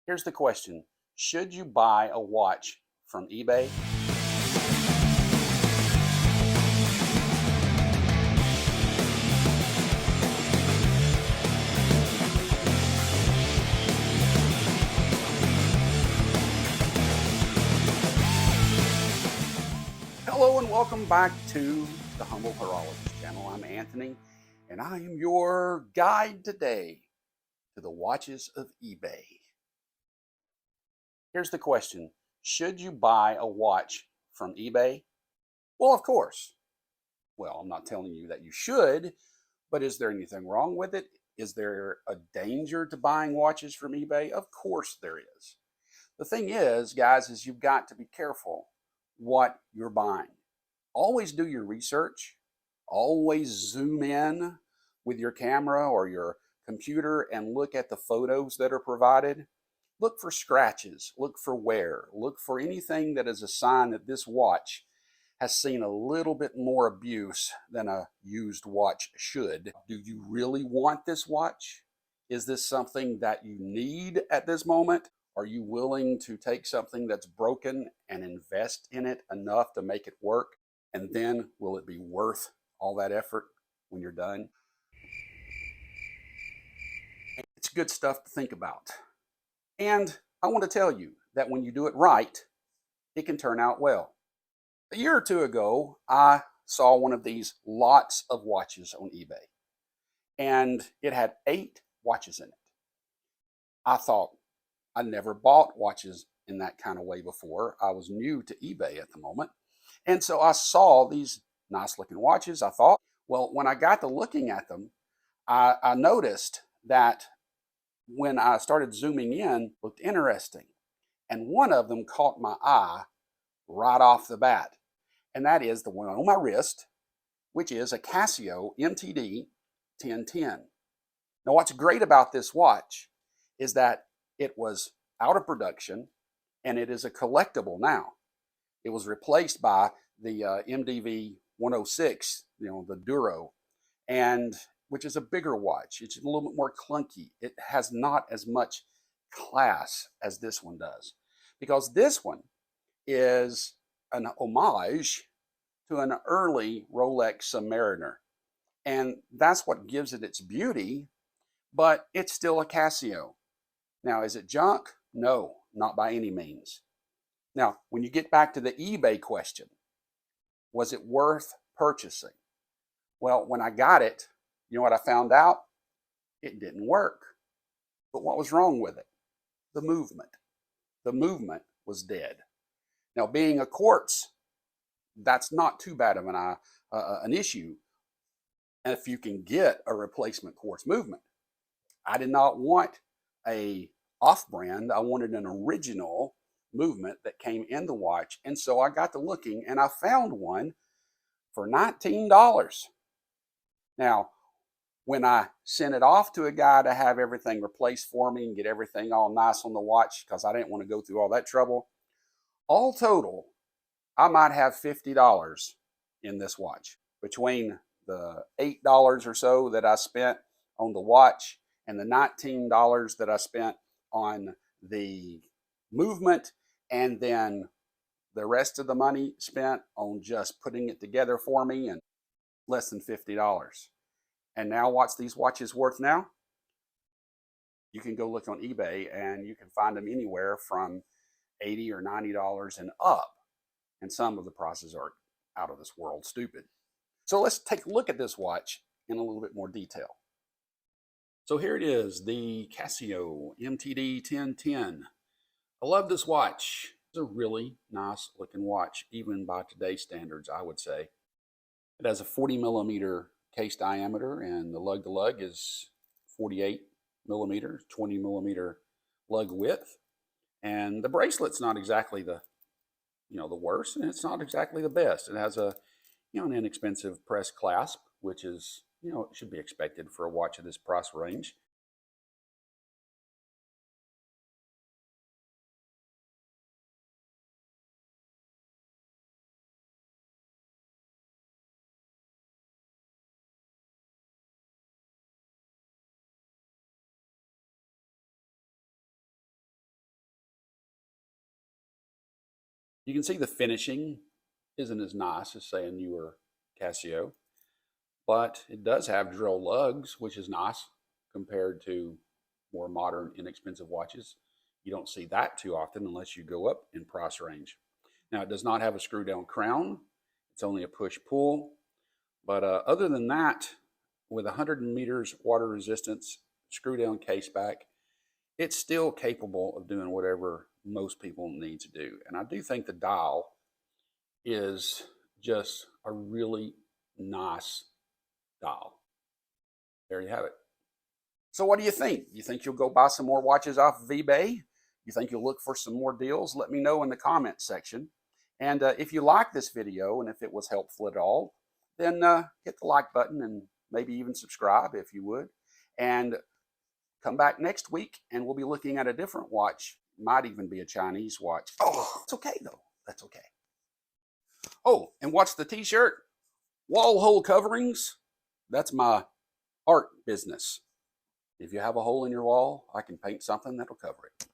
Here's the question. Should you buy a watch from eBay? Hello and welcome back to the Humble Horologist channel. I'm Anthony and I am your guide today to the watches of eBay. Here's the question. Should you buy a watch from eBay? Well, of course. Well, I'm not telling you that you should, but is there anything wrong with it? Is there a danger to buying watches from eBay? Of course there is. The thing is, guys, is you've got to be careful what you're buying. Always do your research. Always zoom in with your camera or your computer and look at the photos that are provided. Look for scratches, look for wear, look for anything that is a sign that this watch has seen a little bit more abuse than a used watch should. Do you really want this watch? Is this something that you need at this moment? Are you willing to take something that's broken and invest in it enough to make it work? And then will it be worth all that effort when you're done? It's good stuff to think about. And I want to tell you that when you do it right, it can turn out well. A year or two ago, I saw one of these lots of watches on eBay, and it had 8 watches in it. I thought, I never bought watches in that kind of way before. I was new to eBay at the moment. And so I saw these nice looking watches. I thought, well, when I got to looking at them, I noticed that when I started zooming in, looked interesting. And one of them caught my eye right off the bat. And that is the one on my wrist, which is a Casio MTD 1010. Now, what's great about this watch is that it was out of production and it is a collectible now. It was replaced by the MDV 106, the Duro, and which is a bigger watch. It's a little bit more clunky. It has not as much class as this one does, because this one is an homage to an early Rolex Submariner. And that's what gives it its beauty, but it's still a Casio. Now, is it junk? No, not by any means. Now, when you get back to the eBay question, was it worth purchasing? Well, when I got it, you know what I found out? It didn't work. But what was wrong with it? The movement. The movement was dead. Now, being a quartz, that's not too bad of an issue if you can get a replacement quartz movement. I did not want a off-brand. I wanted an original movement that came in the watch. And so I got to looking and I found one for $19. Now, when I sent it off to a guy to have everything replaced for me and get everything all nice on the watch, because I didn't want to go through all that trouble, all total, I might have $50 in this watch. Between the $8 or so that I spent on the watch and the $19 that I spent on the movement, and then the rest of the money spent on just putting it together for me, and less than $50. And now what's these watches worth now? You can go look on eBay and you can find them anywhere from $80 or $90 and up. And some of the prices are out of this world stupid. So let's take a look at this watch in a little bit more detail. So here it is, the Casio MTD 1010. I love this watch. It's a really nice looking watch, even by today's standards, I would say. It has a 40 millimeter case diameter, and the lug to lug is 48 millimeters, 20 millimeter lug width. And the bracelet's not exactly the worst, and it's not exactly the best. It has an inexpensive press clasp, which is, it should be expected for a watch of this price range. You can see the finishing isn't as nice as, say, a newer Casio, but it does have drill lugs, which is nice compared to more modern, inexpensive watches. You don't see that too often unless you go up in price range. Now, it does not have a screw down crown. It's only a push pull. But other than that, with 100 meters water resistance, screw down case back, it's still capable of doing whatever most people need to do. And I do think the dial is just a really nice dial. There you have it. So what do you think? You think you'll go buy some more watches off of eBay? You think you'll look for some more deals? Let me know in the comments section. And if you like this video and if it was helpful at all, then hit the like button and maybe even subscribe if you would. And come back next week and we'll be looking at a different watch. Might even be a Chinese watch. Oh, it's okay though. That's okay. Oh, and watch the t-shirt. Wall hole coverings. That's my art business. If you have a hole in your wall, I can paint something that'll cover it.